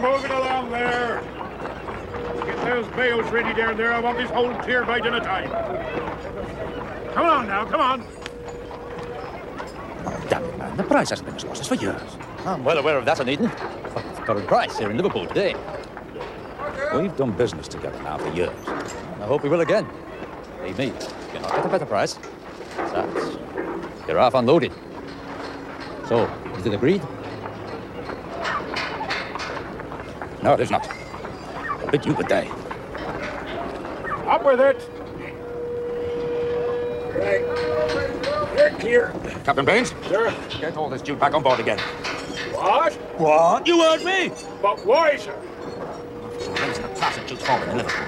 Move it along there. Get those bales ready down there. I want this whole clear by dinner time. Come on now, come on. Damn it, man. The price hasn't been as low as for years. I'm well aware of that, Onedin. Current price here in Liverpool today. We've done business together now for years. I hope we will again. Believe me, you'll not get a better price. That's... You're half unloaded. So, is it agreed? No, it is not. I bid you good day. Up with it. Right. You're clear. Captain Baines? Sir? Get all this jute back on board again. What? What? You heard me! But why, sir? Some raising a classic jute forward in Liverpool.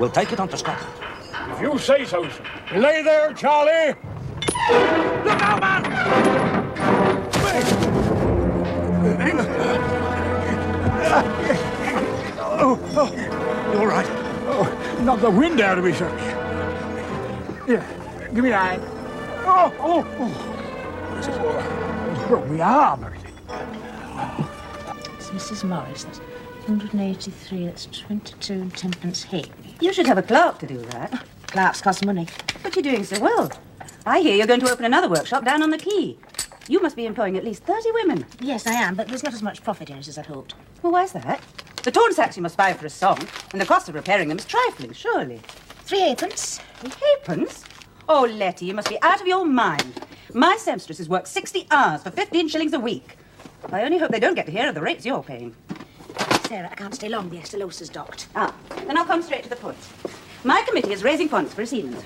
We'll take it on to Scotland. If you say so, sir. Lay there, Charlie! Look out, man! You all right? Oh, knock the wind out of me, sir. Yeah, give me that. Oh. It's broke me arm. It's Mrs. Morris. That's 183. That's 22 and 10pence halfpenny. You should have a clerk to do that. Clerks cost money. But you're doing so well. I hear you're going to open another workshop down on the quay. You must be employing at least 30 women. Yes, I am, but there's not as much profit in it as I'd hoped. Well, why's that? The torn sacks you must buy for a song, and the cost of repairing them is trifling, surely. 3 halfpence. 3 halfpence? Oh, Letty, you must be out of your mind. My seamstresses work 60 hours for 15 shillings a week. I only hope they don't get to hear of the rates you're paying. Sarah, I can't stay long. The Estelosa's docked. Ah, then I'll come straight to the point. My committee is raising funds for a seaman.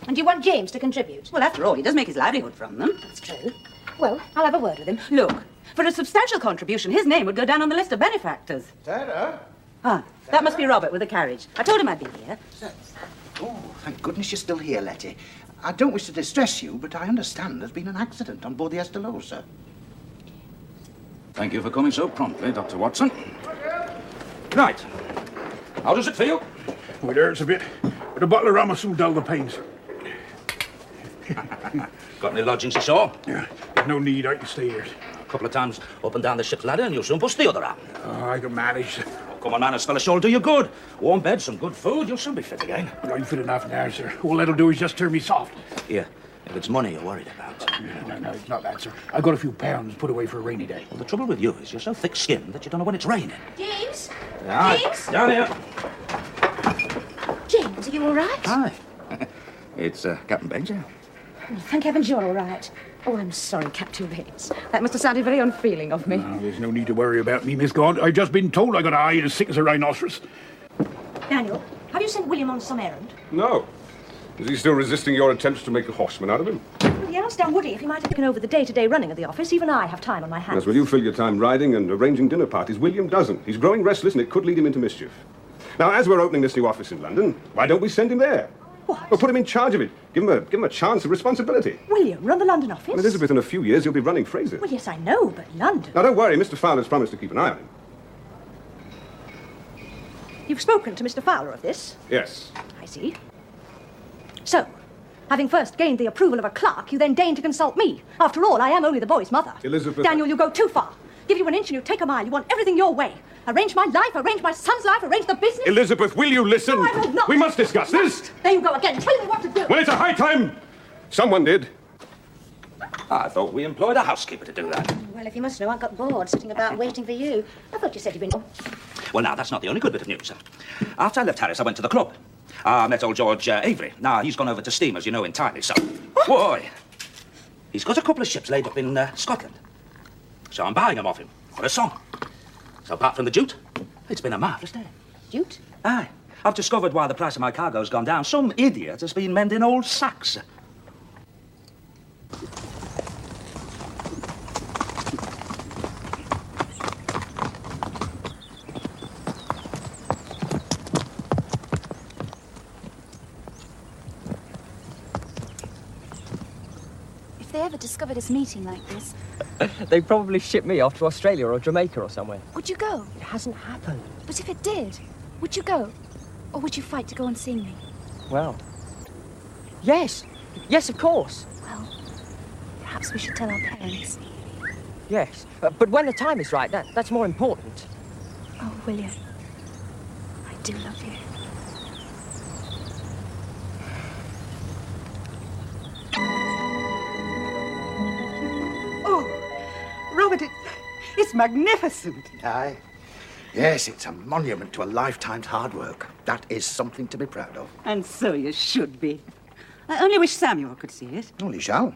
And you want James to contribute? Well, after all, he does make his livelihood from them. That's true. Well, I'll have a word with him. Look, for a substantial contribution, his name would go down on the list of benefactors. Sarah? Ah, that must be Robert with the carriage. I told him I'd be here. Oh, thank goodness you're still here, Letty. I don't wish to distress you, but I understand there's been an accident on board the Estelosa. Thank you for coming so promptly, Dr. Watson. Right. How does it feel? Oh, it hurts a bit. But a bottle of rum will soon dull the pains. Got any lodgings ashore? Yeah, there's no need. I can stay here. A couple of times up and down the ship's ladder and you'll soon push the other arm. Oh, I can manage. Oh, come on, man, a spell of shoal do you good. Warm bed, some good food, you'll soon be fit again. I'm fit enough now, sir. All that'll do is just turn me soft. Here, if it's money you're worried about. No, it's not that, sir. I've got a few pounds put away for a rainy day. Well, the trouble with you is you're so thick-skinned that you don't know when it's raining. James? Yeah, James? down here. James, are you all right? Hi. It's Captain Benja. Oh, thank heavens you're all right. Oh, I'm sorry, Captain Bates. That must have sounded very unfeeling of me. No, there's no need to worry about me, Miss Gaunt. I've just been told I got a eye as sick as a rhinoceros. Daniel, have you sent William on some errand? No. Is he still resisting your attempts to make a horseman out of him? Well, he asked down Woody if he might have taken over the day-to-day running of the office. Even I have time on my hands. Yes, well, you fill your time riding and arranging dinner parties. William doesn't. He's growing restless and it could lead him into mischief. Now, as we're opening this new office in London, why don't we send him there? What? Well, put him in charge of it. Give him a chance of responsibility. William, run the London office? Well, Elizabeth, in a few years, he'll be running Fraser. Well, yes, I know, but London... Now, don't worry. Mr. Fowler's promised to keep an eye on him. You've spoken to Mr. Fowler of this? Yes. I see. So, having first gained the approval of a clerk, you then deign to consult me. After all, I am only the boy's mother. Elizabeth... Daniel, you go too far. Give you an inch and you take a mile. You want everything your way. Arrange my life, arrange my son's life, arrange the business. Elizabeth, will you listen? No, I will not. We must discuss this. There you go again. Tell me what to do. Well, it's a high time. Someone did. I thought we employed a housekeeper to do that. Well, if you must know, I got bored sitting about waiting for you. I thought you said you'd been... Well, now, that's not the only good bit of news. After I left Harris, I went to the club. I met old George Avery. Now, he's gone over to steam, as you know, entirely, so... Boy! He's got a couple of ships laid up in Scotland. So I'm buying them off him for a song. So apart from the jute, it's been a marvellous day. Jute? Aye. I've discovered why the price of my cargo's gone down. Some idiot has been mending old sacks. If they ever discovered us meeting like this, They'd probably ship me off to Australia or Jamaica or somewhere. would you go? It hasn't happened. But if it did, would you go? Or would you fight to go on seeing me? Well, yes. Yes, of course. Well, perhaps we should tell our parents. Yes. But when the time is right, that's more important. William. I do love you. Oh, Robert, it's magnificent. Aye. Yes, it's a monument to a lifetime's hard work. That is something to be proud of. And so you should be. I only wish Samuel could see it. Well, he shall.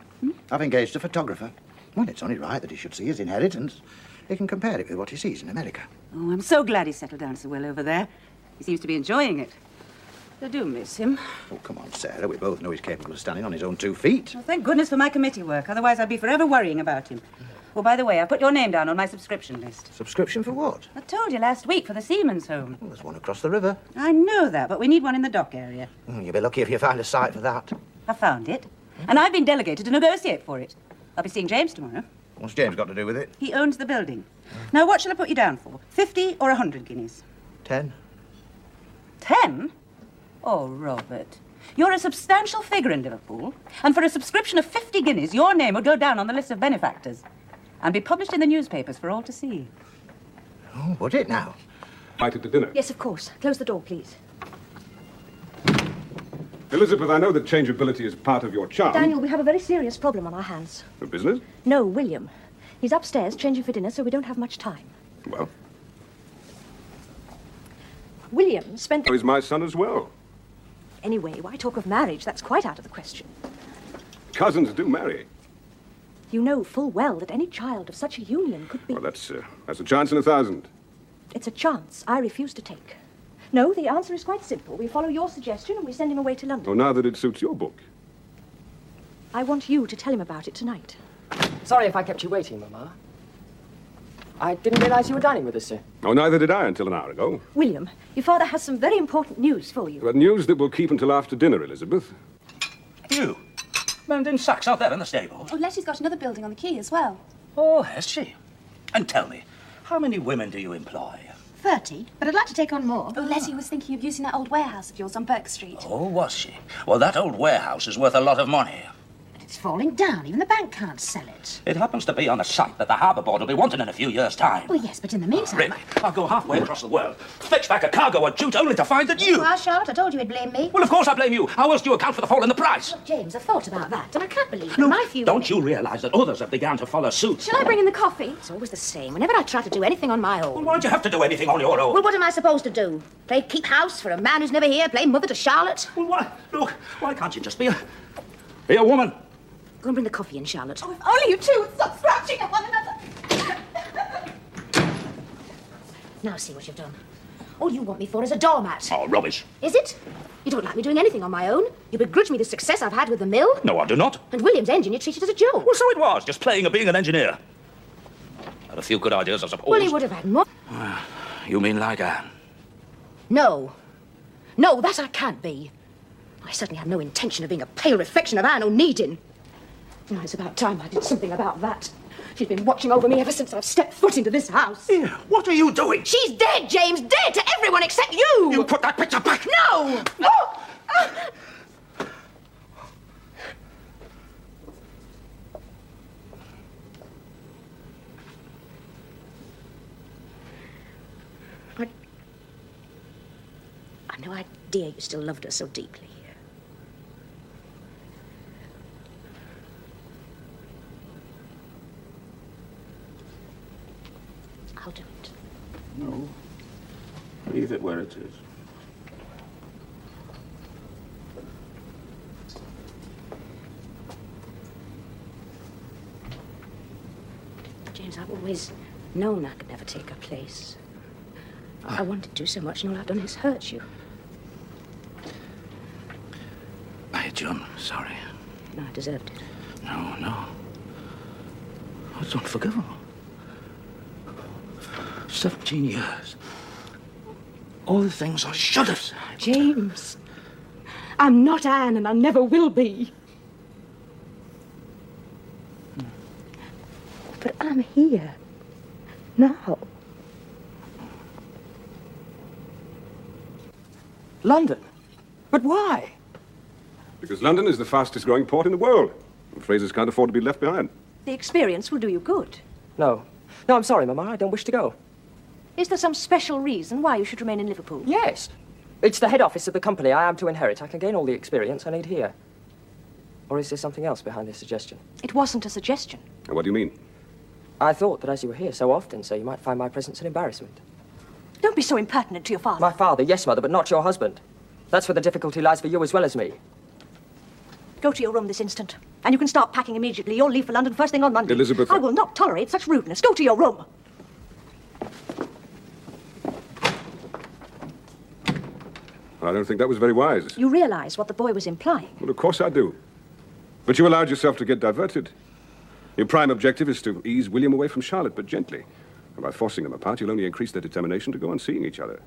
I've engaged a photographer. Well, it's only right that he should see his inheritance. He can compare it with what he sees in America. Oh, I'm so glad he settled down so well over there. He seems to be enjoying it. I do miss him. Oh, come on, Sarah. We both know he's capable of standing on his own 2 feet. Well, thank goodness for my committee work. Otherwise, I'd be forever worrying about him. Oh, by the way, I put your name down on my subscription list. Subscription for what? I told you last week for the Seaman's Home. Well, there's one across the river. I know that, but we need one in the dock area. You'll be lucky if you find a site for that. I found it, and I've been delegated to negotiate for it. I'll be seeing James tomorrow. What's James got to do with it? He owns the building. Now, what shall I put you down for? 50 or 100 guineas? 10. 10? Oh, Robert. You're a substantial figure in Liverpool, and for a subscription of 50 guineas, your name would go down on the list of benefactors and be published in the newspapers for all to see. Oh, would it now? Invited to dinner. Yes, of course. Close the door, please. Elizabeth, I know that changeability is part of your charm. Daniel, we have a very serious problem on our hands. For business? No, William. He's upstairs changing for dinner, so we don't have much time. Well, William spent... so is my son as well. Anyway, why talk of marriage? That's quite out of the question. Cousins do marry. You know full well that any child of such a union could be... Well, that's a chance in 1,000. It's a chance I refuse to take. No, the answer is quite simple. We follow your suggestion and we send him away to London. Oh, now that it suits your book. I want you to tell him about it tonight. Sorry if I kept you waiting, Mama. I didn't realize you were dining with us, sir. Oh, neither did I until an hour ago. William, your father has some very important news for you. But news that will keep until after dinner, Elizabeth. You? Mountain sacks out there in the stable. Oh, Lettie's got another building on the quay as well. Oh, has she? And tell me, how many women do you employ? 30, but I'd like to take on more. Oh, Lettie was thinking of using that old warehouse of yours on Burke Street. Oh, was she? Well, that old warehouse is worth a lot of money. But it's falling down. Even the bank can't sell it. It happens to be on a site that the Harbour Board will be wanting in a few years' time. Well, yes, but in the meantime... Really? I'll go halfway across the world, fetch back a cargo or jute only to find that you... Well, Charlotte, I told you he'd blame me. Well, of course I blame you. How else do you account for the fall in the price? Look, James, I've thought about that, and I can't believe that No, my few... don't you realise that others have begun to follow suit? Shall I bring in the coffee? It's always the same. Whenever I try to do anything on my own... Well, why'd you have to do anything on your own? Well, what am I supposed to do? Play keep house for a man who's never here? Play mother to Charlotte? Well, why? Look, why can't you just be a woman? Go and bring the coffee in, Charlotte. Oh, if only you two would stop scratching at one another. Now see what you've done. All you want me for is a doormat. Oh, rubbish. Is it? You don't like me doing anything on my own. You begrudge me the success I've had with the mill. No, I do not. And William's engine you treated as a joke. Well, so it was, just playing at being an engineer. Had a few good ideas, I suppose. Well, he would have had more. You mean like Anne? No. No, that I can't be. I certainly had no intention of being a pale reflection of Anne Onedin. Now, it's about time I did something about that. She's been watching over me ever since I've stepped foot into this house. Here, what are you doing? She's dead, James, dead to everyone except you! You put that picture back! No! Oh! I've no idea you still loved her so deeply. I'll do it. No. Leave it where it is. James, I've always known I could never take her place. I wanted to so much, and all I've done is hurt you. John, sorry. No, I deserved it. No. It's unforgivable. 17 years. All the things I should have said. James, I'm not Anne, and I never will be. But I'm here. Now. London? But why? Because London is the fastest growing port in the world. And Fraser's can't afford to be left behind. The experience will do you good. No. No, I'm sorry, Mama. I don't wish to go. Is there some special reason why you should remain in Liverpool? Yes. It's the head office of the company I am to inherit. I can gain all the experience I need here. Or is there something else behind this suggestion? It wasn't a suggestion. What do you mean? I thought that as you were here so often, sir, you might find my presence an embarrassment. Don't be so impertinent to your father. My father, yes, Mother, but not your husband. That's where the difficulty lies for you as well as me. Go to your room this instant. And you can start packing immediately. You'll leave for London first thing on Monday. Elizabeth... I will not tolerate such rudeness. Go to your room. I don't think that was very wise. You realise what the boy was implying? Well, of course I do. But you allowed yourself to get diverted. Your prime objective is to ease William away from Charlotte, but gently. And by forcing them apart, you'll only increase their determination to go on seeing each other.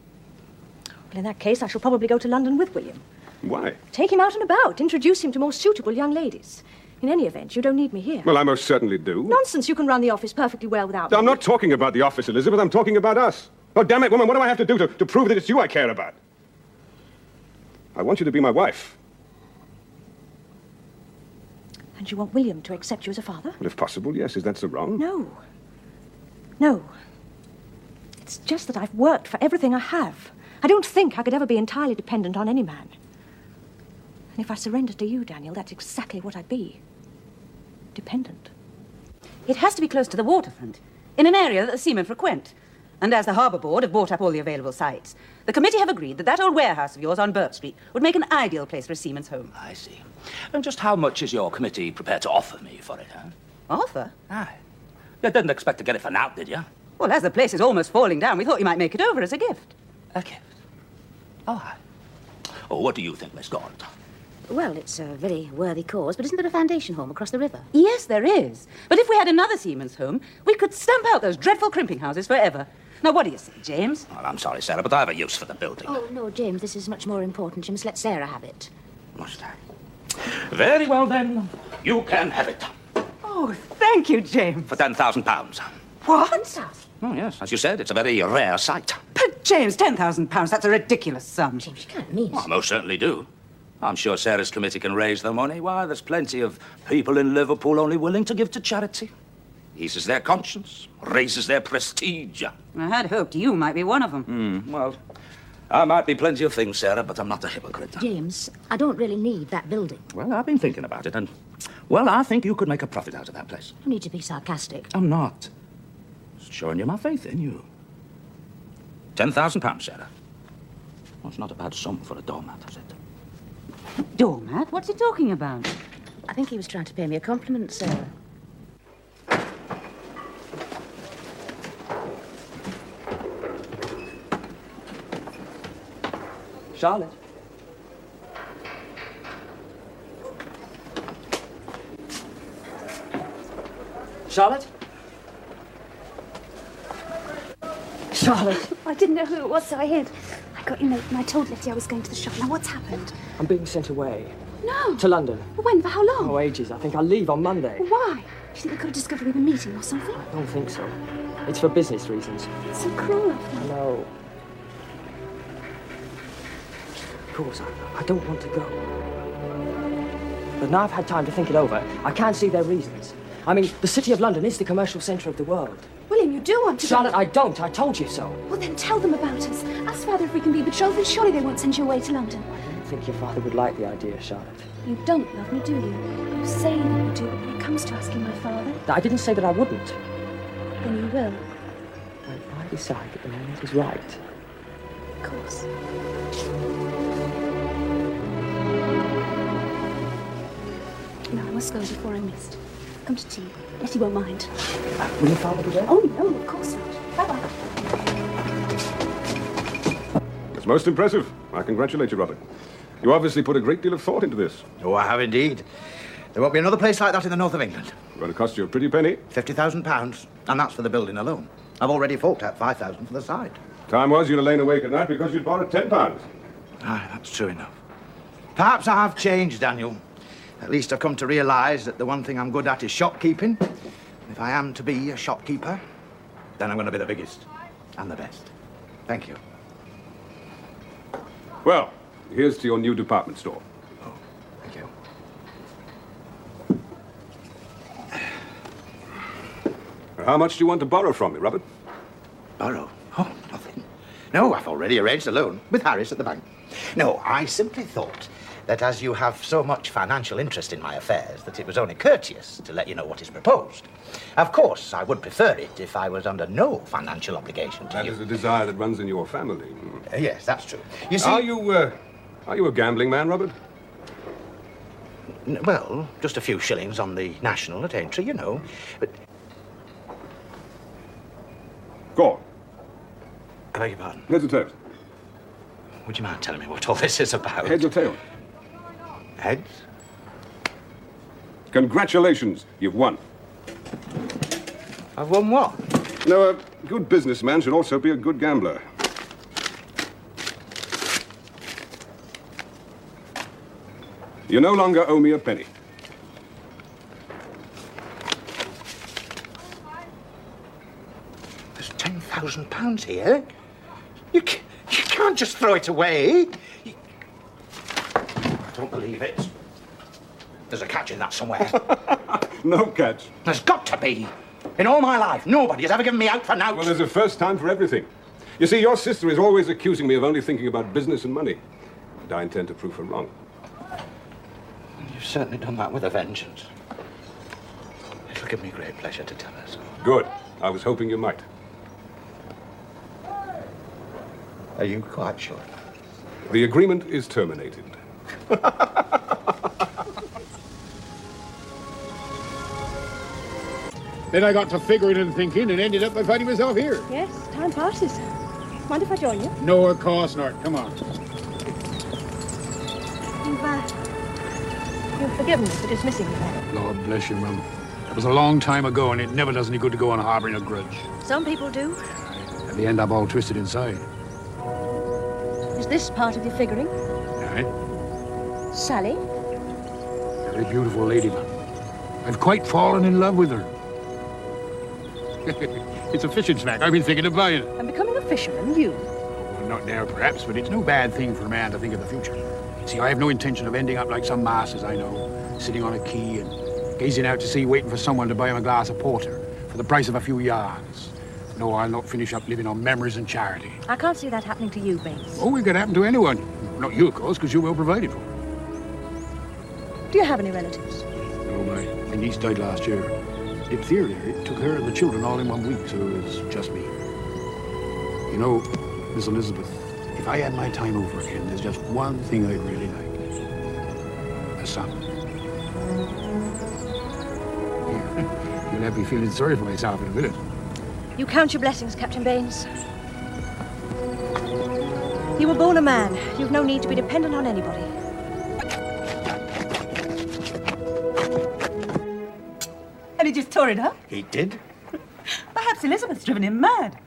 Well, in that case, I shall probably go to London with William. Why? Take him out and about. Introduce him to more suitable young ladies. In any event, you don't need me here. Well, I most certainly do. Nonsense. You can run the office perfectly well without me. I'm not talking about the office, Elizabeth. I'm talking about us. Oh, damn it, woman, what do I have to do to prove that it's you I care about? I want you to be my wife. And you want William to accept you as a father? Well, if possible, yes. Is that so wrong? No. No. It's just that I've worked for everything I have. I don't think I could ever be entirely dependent on any man. And if I surrendered to you, Daniel, that's exactly what I'd be. Dependent. It has to be close to the waterfront, in an area that the seamen frequent. And as the Harbour Board have bought up all the available sites, the committee have agreed that that old warehouse of yours on Burke Street would make an ideal place for a seaman's home. I see. And just how much is your committee prepared to offer me for it, huh? Offer? Aye. You didn't expect to get it for now, did you? Well, as the place is almost falling down, we thought you might make it over as a gift. A gift? Oh, aye. Oh, what do you think, Miss Gaunt? Well, it's a very worthy cause, but isn't there a foundation home across the river? Yes, there is. But if we had another seaman's home, we could stamp out those dreadful crimping houses forever. Now, what do you say, James? Well, I'm sorry, Sarah, but I have a use for the building. Oh, no, James, this is much more important. You must let Sarah have it. Must I? Very well, then. You can have it. Oh, thank you, James. For £10,000. What? Oh, yes. As you said, it's a very rare site. But, James, £10,000, that's a ridiculous sum. James, you can't mean it. Well, I most certainly do. I'm sure Sarah's committee can raise the money. Why, there's plenty of people in Liverpool only willing to give to charity. Eases their conscience, raises their prestige. I had hoped you might be one of them. Well, I might be plenty of things, Sarah, but I'm not a hypocrite. James, I don't really need that building. Well, I've been thinking about it, and, well, I think you could make a profit out of that place. You need to be sarcastic. I'm not. Just showing you my faith in you. £10,000, Sarah. Well, it's not a bad sum for a doormat, is it? Doormat? What's he talking about? I think he was trying to pay me a compliment, Sarah. Charlotte? Charlotte? Charlotte? I didn't know who it was, so I hid. I got your note and I told Letty I was going to the shop. Now, what's happened? I'm being sent away. No. To London. When? For how long? Oh, ages. I think I'll leave on Monday. Why? Do you think we could have discovered we were meeting or something? I don't think so. It's for business reasons. It's so cruel of them. No. Of course, I don't want to go. But now I've had time to think it over, I can see their reasons. I mean, the City of London is the commercial centre of the world. William, you do want to Charlotte, go. I don't. I told you so. Well, then tell them about us. Ask Father if we can be betrothed, and surely they won't send you away to London. I don't think your father would like the idea, Charlotte. You don't love me, do you? You say that you do, but when it comes to asking my father, I didn't say that I wouldn't. then you will. When I decide that the moment is right. Of course. No, I must go before I'm missed. Come to tea. Letty won't mind. Will your father be there? Oh, no, of course not. Bye-bye. It's most impressive. I congratulate you, Robert. You obviously put a great deal of thought into this. Oh, I have indeed. There won't be another place like that in the north of England. It's going to cost you a pretty penny. £50,000, and that's for the building alone. I've already forked out $5,000 for the site. Time was you'd have lain awake at night because you'd borrowed £10. Aye, that's true enough. Perhaps I have changed, Daniel. At least I've come to realise that the one thing I'm good at is shopkeeping. If I am to be a shopkeeper, then I'm going to be the biggest and the best. Thank you. Well, here's to your new department store. Oh, thank you. How much do you want to borrow from me, Robert? Borrow? Oh, No, I've already arranged a loan with Harris at the bank. No, I simply thought that as you have so much financial interest in my affairs, that it was only courteous to let you know what is proposed. Of course, I would prefer it if I was under no financial obligation to you. That is a desire that runs in your family. Yes, that's true. You see... Are you a gambling man, Robert? Well, just a few shillings on the National at Aintree, you know. But... Go on. I beg your pardon? Heads or tails? Would you mind telling me what all this is about? Heads or tails? Heads? Congratulations, you've won. I've won what? No, a good businessman should also be a good gambler. You no longer owe me a penny. There's £10,000 here. You can't just throw it away. I don't believe it. There's a catch in that somewhere. No catch. There's got to be. In all my life, nobody has ever given me out for nought. Well, there's a first time for everything. You see, your sister is always accusing me of only thinking about business and money. And I intend to prove her wrong. You've certainly done that with a vengeance. It'll give me great pleasure to tell her so. Good. I was hoping you might. Are you quite sure? The agreement is terminated. Then I got to figuring and thinking and ended up by finding myself here. Yes, time passes. Mind if I join you? No, of course not. Come on. You've forgiven me for dismissing you, then? Lord bless you, Mum. That was a long time ago, and it never does any good to go on harbouring a grudge. Some people do. At the end, I'm all twisted inside. Is this part of your figuring? Right? Sally? Very beautiful lady, Mum. I've quite fallen in love with her. It's a fishing smack. I've been thinking of buying it. And becoming a fisherman, you? Well, not now, perhaps, but it's no bad thing for a man to think of the future. See, I have no intention of ending up like some masters I know, sitting on a quay and gazing out to sea, waiting for someone to buy him a glass of porter for the price of a few yards. No, I'll not finish up living on memories and charity. I can't see that happening to you, Bates. Oh, it could happen to anyone. Not you, of course, because you're well provided for. Do you have any relatives? No, my niece died last year. Diphtheria. It took her and the children all in 1 week, so it was just me. You know, Miss Elizabeth, if I had my time over again, there's just one thing I'd really like. A son. You'll have me feeling sorry for myself in a minute. You count your blessings, Captain Baines. You were born a man. You've no need to be dependent on anybody. And he just tore it up? He did? Perhaps Elizabeth's driven him mad.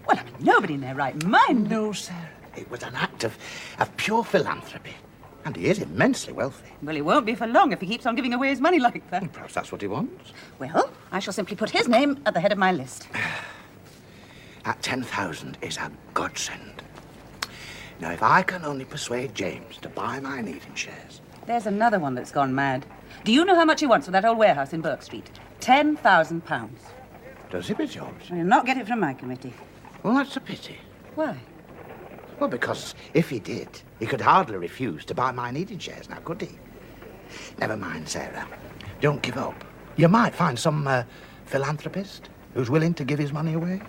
Well, I mean, nobody in their right mind. No, Sarah. It was an act of pure philanthropy. And he is immensely wealthy. Well, he won't be for long if he keeps on giving away his money like that. Perhaps that's what he wants. Well, I shall simply put his name at the head of my list. That 10,000 is a godsend. Now, if I can only persuade James to buy my Onedin shares... There's another one that's gone mad. Do you know how much he wants for that old warehouse in Burke Street? £10,000. Does he, Miss George? He'll not get it from my committee. Well, that's a pity. Why? Well, because if he did, he could hardly refuse to buy my Onedin shares now, could he? Never mind, Sarah. Don't give up. You might find some philanthropist who's willing to give his money away.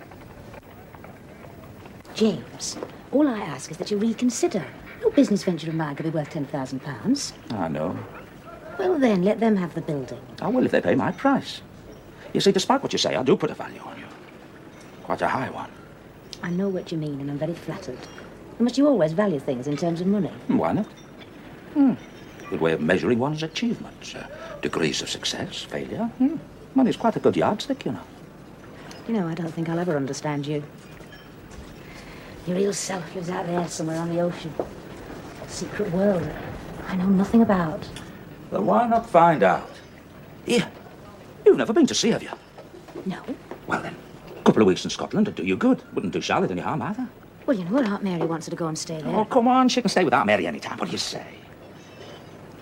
James, all I ask is that you reconsider. No business venture of mine could be worth £10,000. I know. Well, then, let them have the building. Oh, well, if they pay my price. You see, despite what you say, I do put a value on you. Quite a high one. I know what you mean, and I'm very flattered. Must you always value things in terms of money? Why not? Good way of measuring one's achievements. Degrees of success, failure. Money's quite a good yardstick, you know. You know, I don't think I'll ever understand you. Your real self lives out there somewhere on the ocean. A secret world that I know nothing about. Well, why not find out? Here, you've never been to sea, have you? No. Well, then, a couple of weeks in Scotland would do you good. Wouldn't do Charlotte any harm, either. Well, you know what, Aunt Mary wants her to go and stay there. Oh, come on, she can stay with Aunt Mary any time. What do you say?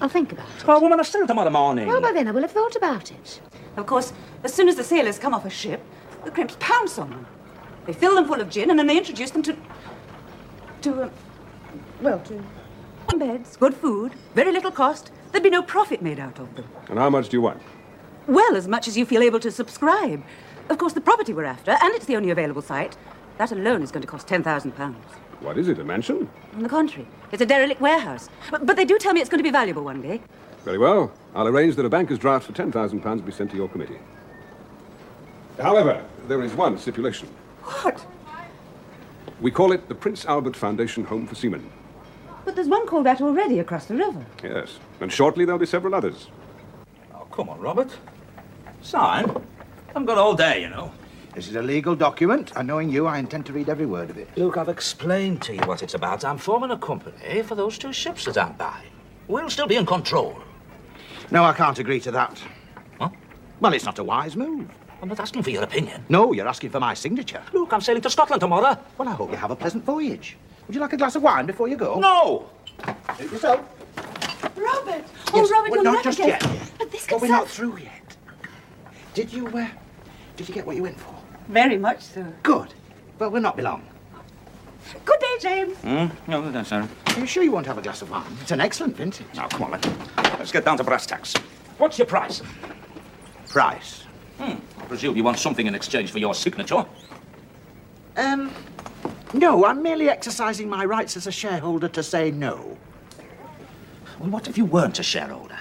I'll think about it. Oh, woman, I'll still tomorrow morning. Well, by then I will have thought about it. Of course, as soon as the sailors come off a ship, the crimps pounce on them. They fill them full of gin and then they introduce them to... to beds, good food, very little cost. There'd be no profit made out of them. And how much do you want? Well, as much as you feel able to subscribe. Of course, the property we're after, and it's the only available site, that alone is going to cost £10,000. What is it, a mansion? On the contrary, it's a derelict warehouse. But they do tell me it's going to be valuable one day. Very well. I'll arrange that a banker's draft for £10,000 be sent to your committee. However, there is one stipulation. What? We call it the Prince Albert Foundation Home for Seamen. But there's one called that already across the river. Yes, and shortly there'll be several others. Oh, come on, Robert. Sign. I've got all day, you know. This is a legal document, and knowing you, I intend to read every word of it. Look, I've explained to you what it's about. I'm forming a company for those 2 ships that I'm buying. We'll still be in control. No, I can't agree to that. Huh? Well, it's not a wise move. I'm not asking for your opinion. No, you're asking for my signature. Look, I'm sailing to Scotland tomorrow. Well, I hope you have a pleasant voyage. Would you like a glass of wine before you go? No! Help yourself. Robert! Yes, Oh, Robert, well, you'll not never just get... yet. But this Well, could we're not through yet. Did you get what you went for? Very much so. Good. Well, we'll not be long. Good day, James. No, that's all right. Are you sure you won't have a glass of wine? It's an excellent vintage. Now, come on, then. Let's get down to brass tacks. What's your price? Price? I presume you want something in exchange for your signature. No, I'm merely exercising my rights as a shareholder to say no. Well, what if you weren't a shareholder?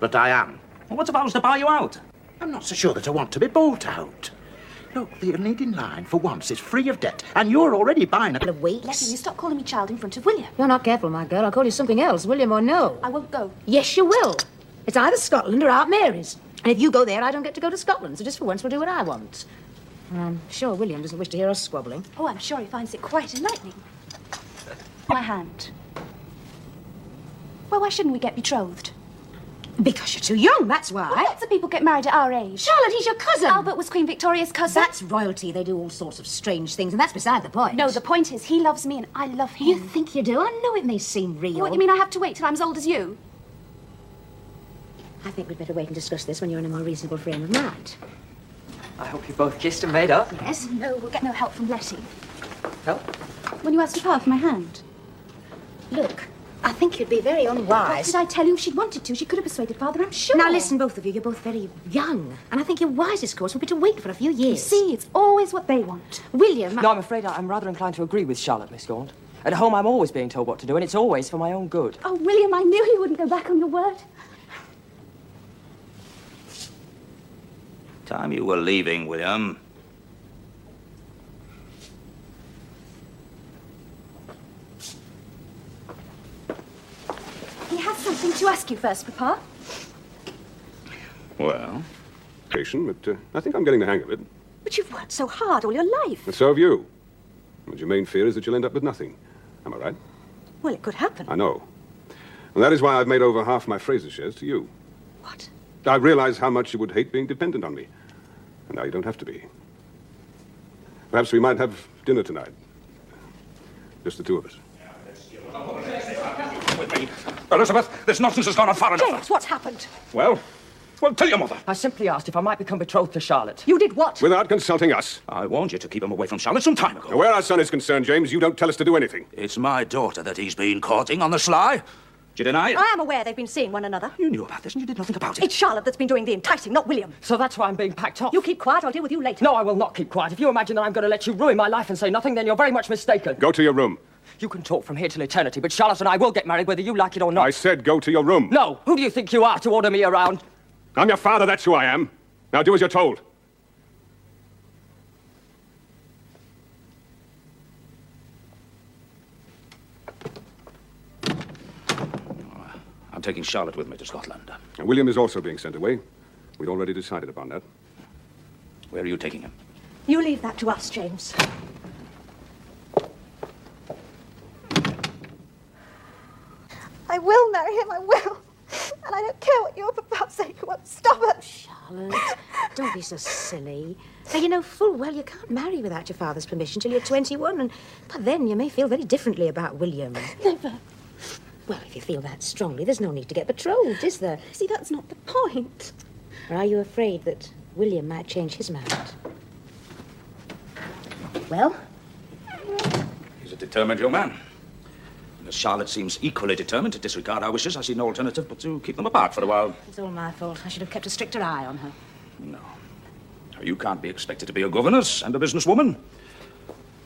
But I am. Well, what if I was to buy you out? I'm not so sure that I want to be bought out. Look, the Onedin line, for once, is free of debt, and you're already buying a... Weeks. Leslie, you stop calling me child in front of William. You're not careful, my girl. I'll call you something else, William or no. I won't go. Yes, you will. It's either Scotland or Aunt Mary's. And if you go there, I don't get to go to Scotland. So just for once, we'll do what I want. And I'm sure William doesn't wish to hear us squabbling. Oh, I'm sure he finds it quite enlightening. My hand. Well, why shouldn't we get betrothed? Because you're too young, that's why. Well, lots of people get married at our age. Charlotte, he's your cousin. Albert was Queen Victoria's cousin. That's royalty. They do all sorts of strange things, and that's beside the point. No, the point is he loves me and I love him. You think you do? I know it may seem real. What, you mean I have to wait till I'm as old as you? I think we'd better wait and discuss this when you're in a more reasonable frame of mind. I hope you both kissed and made up. Yes? No, we'll get no help from Letty. Help? When you asked Papa for my hand. Look, I think you'd be very What unwise. did I tell you? If she'd wanted to, she could have persuaded Father, I'm sure. Now listen, both of you, you're both very young. And I think your wisest course would be to wait for a few years. You see, it's always what they want. William... No, I'm afraid I'm rather inclined to agree with Charlotte, Miss Gaunt. At home, I'm always being told what to do, and it's always for my own good. Oh, William, I knew you wouldn't go back on your word. Time you were leaving, William. He has something to ask you first, Papa. Well? Patient, but I think I'm getting the hang of it. But you've worked so hard all your life. And so have you. And your main fear is that you'll end up with nothing. Am I right? Well, it could happen. I know. And that is why I've made over half my Fraser shares to you. What? I realize how much you would hate being dependent on me. And now you don't have to be. Perhaps we might have dinner tonight. Just the two of us. With me. Elizabeth, this nonsense has gone on far enough. James, what's happened? Well, tell your mother. I simply asked if I might become betrothed to Charlotte. You did what? Without consulting us. I warned you to keep him away from Charlotte some time ago. Now, where our son is concerned, James, you don't tell us to do anything. It's my daughter that he's been courting on the sly. Do you deny it? I am aware they've been seeing one another. You knew about this and you did nothing about it. It's Charlotte that's been doing the enticing, not William. So that's why I'm being packed off. You keep quiet, I'll deal with you later. No, I will not keep quiet. If you imagine that I'm going to let you ruin my life and say nothing, then you're very much mistaken. Go to your room. You can talk from here till eternity, but Charlotte and I will get married whether you like it or not. I said go to your room. No! Who do you think you are to order me around? I'm your father, that's who I am. Now do as you're told. I'm taking Charlotte with me to Scotland. And William is also being sent away. We'd already decided upon that. Where are you taking him? You leave that to us, James. I will marry him, I will. And I don't care what your papa say, you won't stop it. Charlotte, don't be so silly. Now, you know full well you can't marry without your father's permission till you're 21, and by then you may feel very differently about William. Never. Well, if you feel that strongly, there's no need to get betrothed, is there? See, that's not the point. Or are you afraid that William might change his mind? Well? He's a determined young man. as Charlotte seems equally determined to disregard our wishes, I see no alternative but to keep them apart for a while. It's all my fault. I should have kept a stricter eye on her. No. You can't be expected to be a governess and a businesswoman.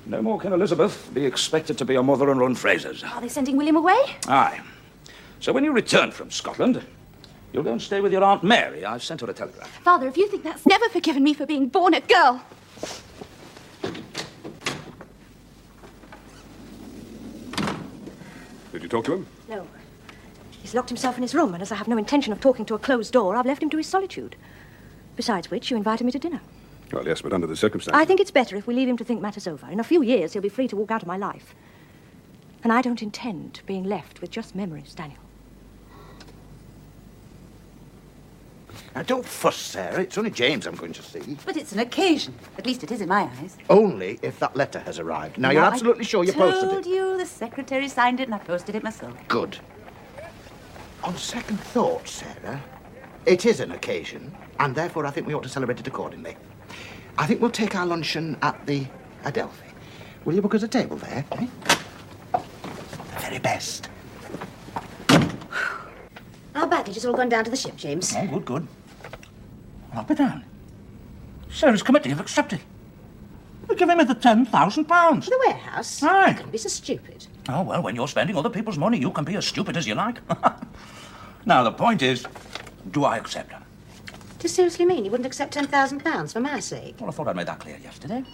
No more can Elizabeth be expected to be a mother and run Fraser's. Are they sending William away? Aye. So when you return from Scotland, you'll go and stay with your Aunt Mary. I've sent her a telegram. Father, if you think that's never forgiven me for being born a girl. Did you talk to him? No. He's locked himself in his room, and as I have no intention of talking to a closed door, I've left him to his solitude. Besides which, you invited me to dinner. Well, yes, but under the circumstances... I think it's better if we leave him to think matters over. In a few years, he'll be free to walk out of my life. And I don't intend being left with just memories, Daniel. Now, don't fuss, Sarah. It's only James I'm going to see. But it's an occasion. At least it is in my eyes. Only if that letter has arrived. Now, you're absolutely sure you posted it? I told you the secretary signed it and I posted it myself. Good. On second thought, Sarah, it is an occasion, and therefore I think we ought to celebrate it accordingly. I think we'll take our luncheon at the Adelphi. Will you book us a table there? Eh? The very best. Our baggage has all gone down to the ship, James. Oh, good, good. Well, I'll be down. Sarah's committee have accepted. We're giving me the £10,000. For the warehouse? Aye. You couldn't be so stupid. Oh, well, when you're spending other people's money, you can be as stupid as you like. Now, the point is, do I accept them? Do you seriously mean you wouldn't accept £10,000 for my sake? Well, I thought I'd made that clear yesterday.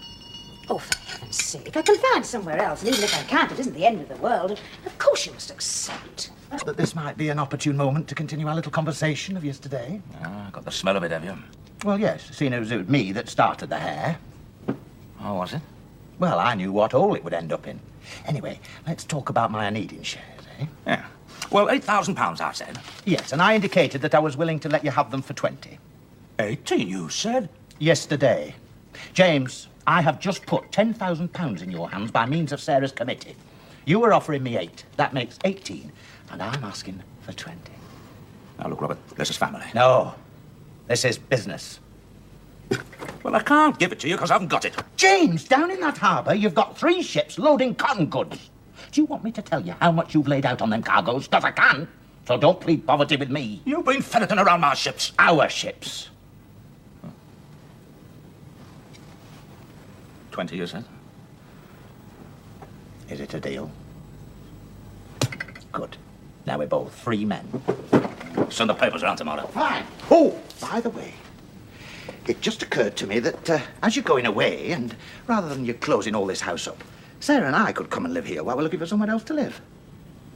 Oh, for heaven's sake. I can find somewhere else, and even if I can't, it isn't the end of the world. And of course you must accept. That this might be an opportune moment to continue our little conversation of yesterday. Ah, got the smell of it, have you? Well, yes, seeing it was me that started the hair. Oh, was it? Well, I knew what hole it would end up in. Anyway, let's talk about my Onedin shares, eh? Yeah. Well, £8,000, I said. Yes, and I indicated that I was willing to let you have them for 20. 18, you said? Yesterday. James, I have just put £10,000 in your hands by means of Sarah's committee. You were offering me 8. That makes 18. And I'm asking for 20. Now, look, Robert, this is family. No. This is business. Well, I can't give it to you because I haven't got it. James, down in that harbour, you've got 3 ships loading cotton goods. Do you want me to tell you how much you've laid out on them cargoes? Because I can. So don't plead poverty with me. You've been ferreting around my ships. Our ships. 20, you said? Is it a deal? Good. Now we're both free men. Send the papers around tomorrow. Fine. Oh, by the way, it just occurred to me that as you're going away, and rather than you closing all this house up, Sarah and I could come and live here while we're looking for somewhere else to live.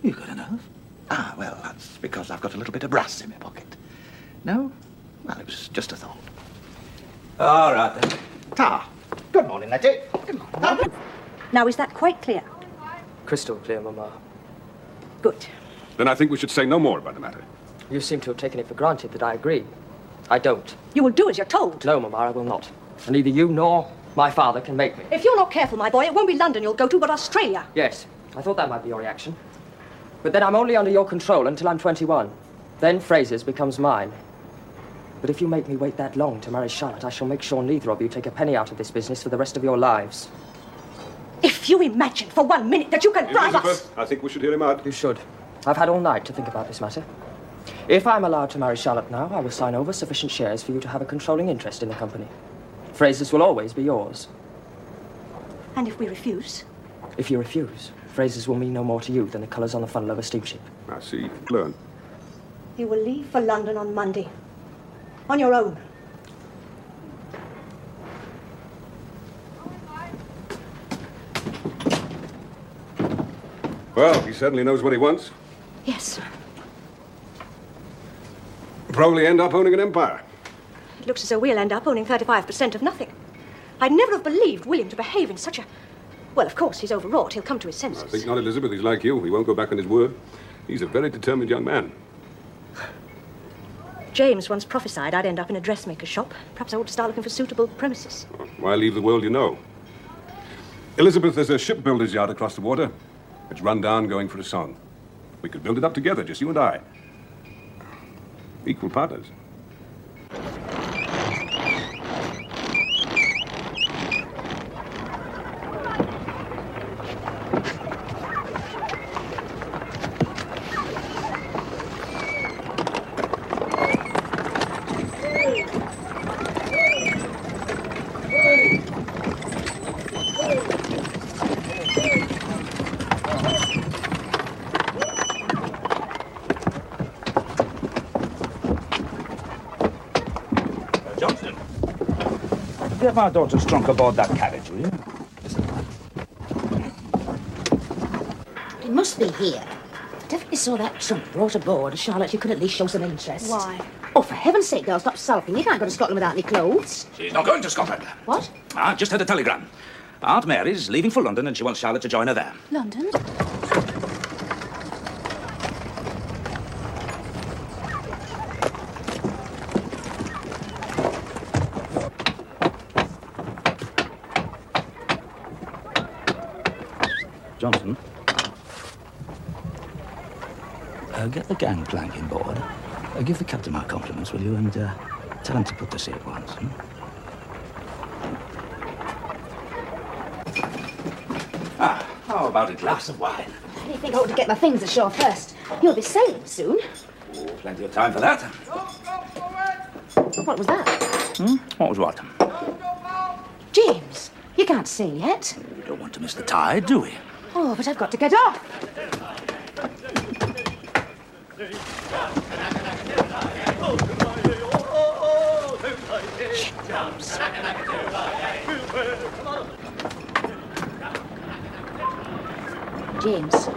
You got enough? Ah, well, that's because I've got a little bit of brass in my pocket. No? Well, it was just a thought. All right, then. Ta. Good morning, Letty. Good morning. Now, is that quite clear? Crystal clear, Mama. Good. Then I think we should say no more about the matter. You seem to have taken it for granted that I agree. I don't. You will do as you're told. No, Mama, I will not. And neither you nor my father can make me. If you're not careful, my boy, it won't be London you'll go to, but Australia. Yes, I thought that might be your reaction. But then I'm only under your control until I'm 21. Then Fraser's becomes mine. But if you make me wait that long to marry Charlotte, I shall make sure neither of you take a penny out of this business for the rest of your lives. If you imagine for 1 minute that you can bribe us... Elizabeth, I think we should hear him out. You should. I've had all night to think about this matter. If I'm allowed to marry Charlotte now, I will sign over sufficient shares for you to have a controlling interest in the company. Fraser's will always be yours. And if we refuse? If you refuse, Fraser's will mean no more to you than the colours on the funnel of a steamship. I see. Learn. You will leave for London on Monday. On your own. Well, he certainly knows what he wants. Yes. Probably end up owning an empire. It looks as though we'll end up owning 35% of nothing. I'd never have believed William to behave in such a... Well, of course, he's overwrought. He'll come to his senses. I think not, Elizabeth. He's like you. He won't go back on his word. He's a very determined young man. James once prophesied I'd end up in a dressmaker's shop. Perhaps I ought to start looking for suitable premises. Why leave the world you know? Elizabeth, there's a shipbuilder's yard across the water. It's run down, going for a song. We could build it up together, just you and I. Equal partners. get my daughter's trunk aboard that carriage, will you? It must be here. I definitely saw that trunk brought aboard. Charlotte, you could at least show some interest. Why? Oh, for heaven's sake, girl, stop sulking. You can't go to Scotland without any clothes. She's not going to Scotland. What? I've just had a telegram. Aunt Mary's leaving for London and she wants Charlotte to join her there. London? Johnson, get the gangplank inboard. Give the captain my compliments, will you, and tell him to put to sea at once. How about a glass of wine? I think I ought to get my things ashore first. You'll be sailing soon. Oh, plenty of time for that. What was that? What was what? James, you can't sail yet. We don't want to miss the tide, do we? Oh, but I've got to get off. James,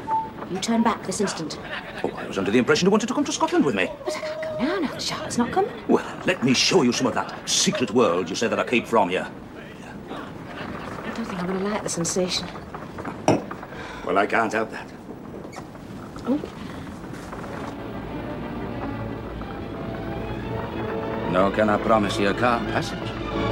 you turn back this instant. Oh, I was under the impression you wanted to come to Scotland with me. But I can't go now that Charlotte's not coming. Well, let me show you some of that secret world you say that I keep from you. I don't think I'm going to like the sensation. Well, I can't help that. Oh. Nor can I promise you a calm passage.